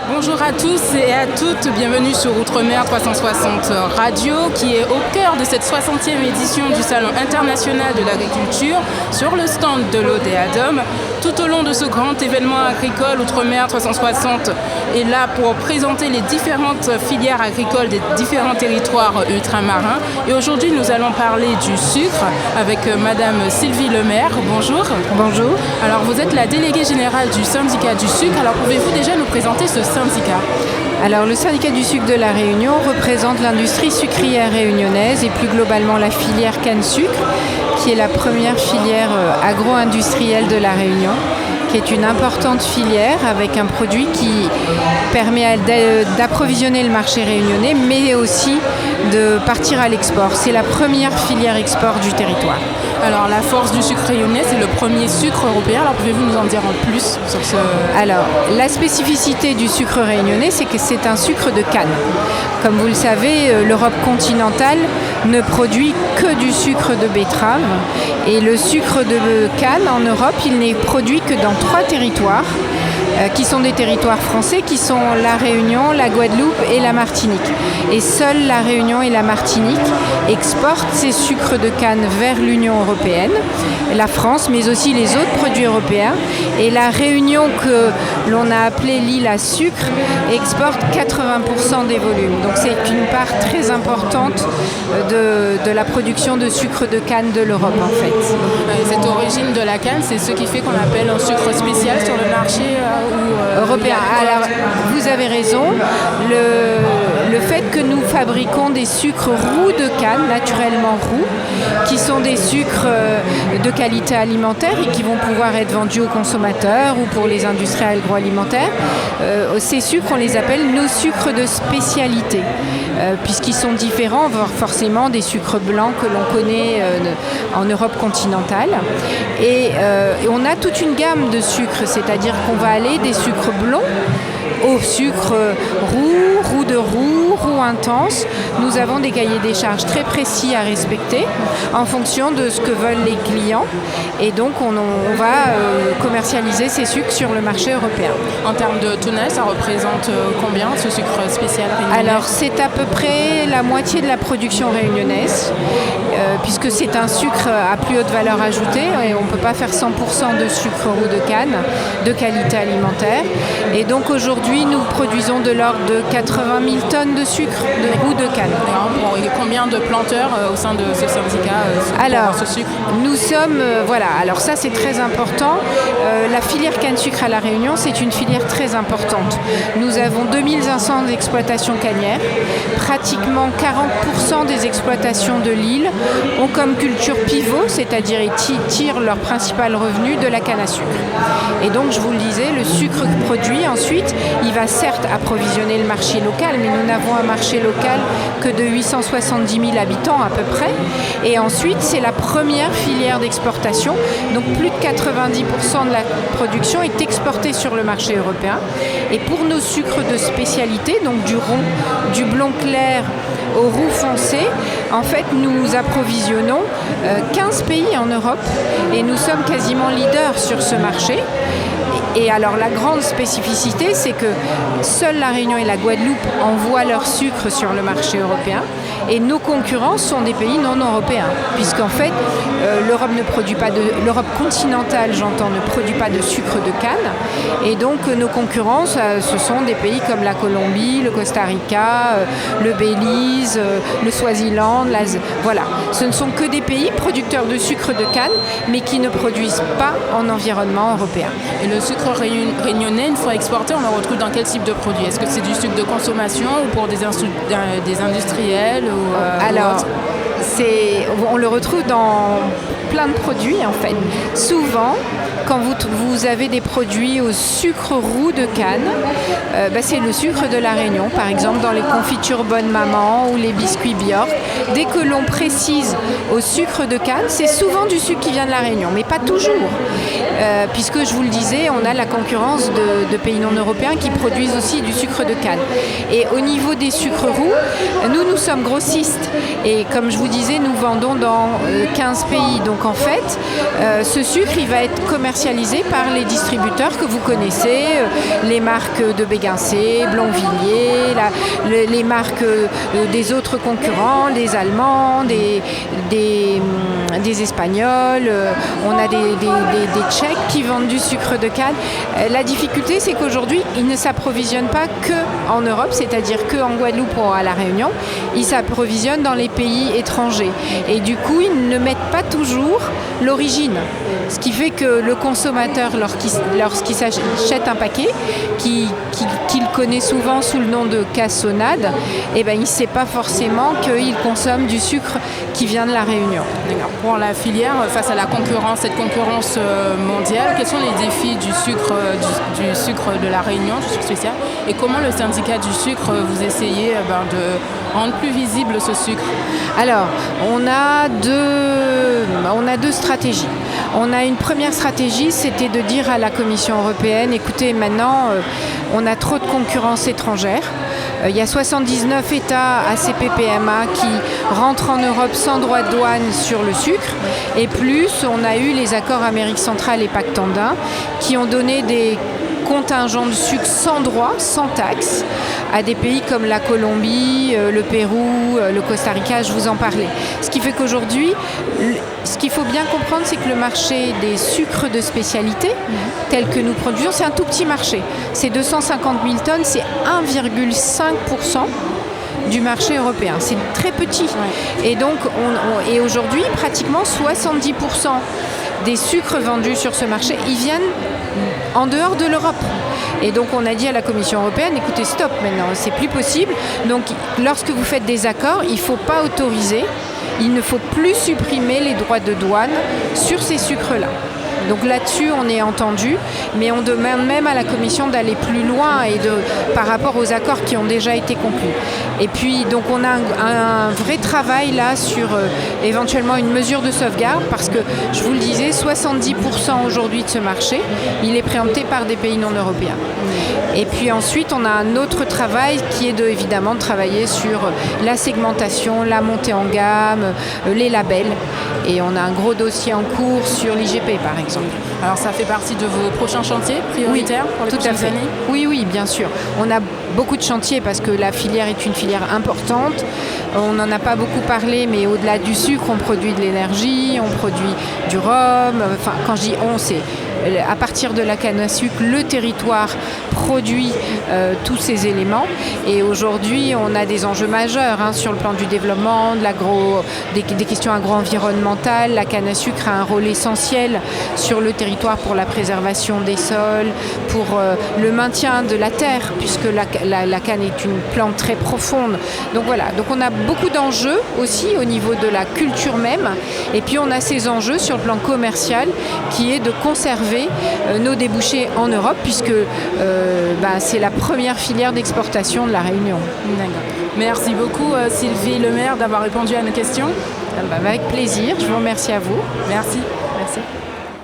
Bonjour à tous et à toutes, bienvenue sur Outre-mer 360 Radio qui est au cœur de cette 60e édition du Salon international de l'agriculture sur le stand de l'Odéadom. Tout au long de ce grand événement agricole, Outre-mer 360 est là pour présenter les différentes filières agricoles des différents territoires ultramarins. Et aujourd'hui, nous allons parler du sucre avec Madame Sylvie Lemaire. Bonjour. Bonjour. Alors, vous êtes la déléguée générale du syndicat du sucre. Alors, pouvez-vous déjà nous présenter ce syndicat ? Alors, le syndicat du sucre de la Réunion représente l'industrie sucrière réunionnaise et plus globalement la filière canne-sucre, qui est la première filière agro-industrielle de la Réunion, qui est une importante filière avec un produit qui permet d'approvisionner le marché réunionnais, mais aussi de partir à l'export. C'est la première filière export du territoire. Alors, la force du sucre réunionnais, c'est le premier sucre européen. Alors, pouvez-vous nous en dire en plus sur ce... Alors, la spécificité du sucre réunionnais, c'est que c'est un sucre de canne. Comme vous le savez, l'Europe continentale ne produit que du sucre de betterave. Et le sucre de canne, en Europe, il n'est produit que dans 3 territoires, qui sont des territoires français, qui sont la Réunion, la Guadeloupe et la Martinique. Et seules la Réunion et la Martinique exportent ces sucres de canne vers l'Union européenne, la France, mais aussi les autres produits européens. Et la Réunion, que l'on a appelée l'île à sucre, exporte 80% des volumes. Donc c'est une part très importante de la production de sucre de canne de l'Europe, en fait. Cette origine de la canne, c'est ce qui fait qu'on appelle un sucre spécial sur le marché européen. Alors, vous avez raison. Le fait que nous fabriquons des sucres roux de canne, naturellement roux, qui sont des sucres de qualité alimentaire et qui vont pouvoir être vendus aux consommateurs ou pour les industries agroalimentaires, ces sucres, on les appelle nos sucres de spécialité, puisqu'ils sont différents forcément des sucres blancs que l'on connaît en Europe continentale. Et on a toute une gamme de sucres, c'est-à-dire qu'on va aller des sucres blonds au sucre roux de roux intense. Nous avons des cahiers des charges très précis à respecter en fonction de ce que veulent les clients. Et donc, on va commercialiser ces sucres sur le marché européen. En termes de tonnage, ça représente combien ce sucre spécial réunionnais ? Alors, c'est à peu près la moitié de la production réunionnaise, puisque c'est un sucre à plus haute valeur ajoutée et on ne peut pas faire 100% de sucre roux de canne de qualité alimentaire. Et donc, aujourd'hui, nous produisons de l'ordre de 80 000 tonnes de sucre de roux de canne. Bon, il y a combien de planteurs au sein de ce syndicat alors, ce sucre ? Nous sommes, alors ça c'est très important. La filière canne-sucre à La Réunion, c'est une filière très importante. Nous avons 2500 exploitations cannières. Pratiquement 40% des exploitations de l'île ont comme culture pivot, c'est-à-dire ils tirent leur principal revenu de la canne à sucre. Et donc, je vous le disais, le sucre produit ensuite, il va certes approvisionner le marché local, mais nous n'avons un marché local que de 870 000 habitants à peu près. Et ensuite, c'est la première filière d'exportation. Donc, plus de 90% de la production est exportée sur le marché européen. Et pour nos sucres de spécialité, donc du rond, du blond clair au roux foncé, en fait, nous approvisionnons 15 pays en Europe et nous sommes quasiment leaders sur ce marché. Et alors la grande spécificité, c'est que seule la Réunion et la Guadeloupe envoient leur sucre sur le marché européen et nos concurrents sont des pays non européens, puisqu'en fait l'Europe continentale, ne produit pas de sucre de canne, et donc nos concurrents, ce sont des pays comme la Colombie, le Costa Rica, le Belize, le Swaziland, voilà. Ce ne sont que des pays producteurs de sucre de canne, mais qui ne produisent pas en environnement européen. Et le sucre réunionnais, une fois exporté, on le retrouve dans quel type de produit ? Est-ce que c'est du sucre de consommation ou pour des industriels Alors, on le retrouve dans plein de produits en fait. Souvent, quand vous avez des produits au sucre roux de canne, c'est le sucre de la Réunion, par exemple dans les confitures Bonne Maman ou les biscuits Bjork. Dès que l'on précise au sucre de canne, c'est souvent du sucre qui vient de la Réunion, mais pas toujours. puisque je vous le disais, on a la concurrence de pays non européens qui produisent aussi du sucre de canne. Et au niveau des sucres roux, nous sommes grossistes. Et comme je vous disais, nous vendons dans 15 pays. Donc en fait, ce sucre, il va être commercialisé par les distributeurs que vous connaissez, les marques de Béguincé, Blonvilliers, les marques des autres concurrents, des Allemands, des Espagnols, on a des Tchèques qui vendent du sucre de canne. La difficulté, c'est qu'aujourd'hui, ils ne s'approvisionnent pas qu'en Europe, c'est-à-dire qu'en Guadeloupe ou à La Réunion, ils s'approvisionnent dans les pays étrangers. Et du coup, ils ne mettent pas toujours l'origine. Ce qui fait que le consommateur, lorsqu'il s'achète un paquet, qu'il connaît souvent sous le nom de cassonade, eh ben, il ne sait pas forcément qu'il consomme du sucre qui vient de La Réunion. D'accord. Pour la filière, face à la concurrence, cette concurrence mondiale, quels sont les défis du sucre de La Réunion, du sucre spécial, et comment le syndicat du sucre, vous essayez de rendre plus visible ce sucre? Alors, on a deux stratégies. On a une première stratégie, c'était de dire à la Commission européenne, écoutez, maintenant, on a trop de concurrence étrangère. Il y a 79 États ACP-PMA qui rentrent en Europe sans droit de douane sur le sucre. Et plus, on a eu les accords Amérique centrale et Pacte andin qui ont donné des contingents de sucre sans droit, sans taxe, à des pays comme la Colombie, le Pérou, le Costa Rica, je vous en parlais. Ce qui fait qu'aujourd'hui, ce qu'il faut bien comprendre, c'est que le marché des sucres de spécialité, tels que nous produisons, c'est un tout petit marché. C'est 250 000 tonnes, c'est 1,5% du marché européen. C'est très petit. Ouais. Et donc, et aujourd'hui, pratiquement 70% des sucres vendus sur ce marché, ils viennent en dehors de l'Europe. Et donc on a dit à la Commission européenne, écoutez, stop maintenant, c'est plus possible. Donc lorsque vous faites des accords, il ne faut pas autoriser, il ne faut plus supprimer les droits de douane sur ces sucres-là. Donc là-dessus, on est entendu, mais on demande même à la Commission d'aller plus loin par rapport aux accords qui ont déjà été conclus. Et puis, donc, on a un vrai travail là sur éventuellement une mesure de sauvegarde, parce que, je vous le disais, 70% aujourd'hui de ce marché, il est préempté par des pays non européens. Et puis ensuite, on a un autre travail qui est évidemment de travailler sur la segmentation, la montée en gamme, les labels. Et on a un gros dossier en cours sur l'IGP, par exemple. Alors ça fait partie de vos prochains chantiers prioritaires pour les prochaines années ? Oui, bien sûr. On a beaucoup de chantiers parce que la filière est une filière importante. On n'en a pas beaucoup parlé, mais au-delà du sucre, on produit de l'énergie, on produit du rhum. Enfin, quand je dis on, c'est à partir de la canne à sucre, le territoire produit tous ces éléments. Et aujourd'hui, on a des enjeux majeurs sur le plan du développement, des questions agro-environnementales. La canne à sucre a un rôle essentiel sur le territoire pour la préservation des sols, pour le maintien de la terre, puisque la canne est une plante très profonde. Donc voilà, donc on a beaucoup d'enjeux aussi au niveau de la culture même. Et puis on a ces enjeux sur le plan commercial qui est de conserver nos débouchés en Europe, puisque c'est la première filière d'exportation de la Réunion. D'accord. Merci beaucoup Sylvie Lemaire d'avoir répondu à nos questions. Avec plaisir, je vous remercie à vous. Merci. Merci.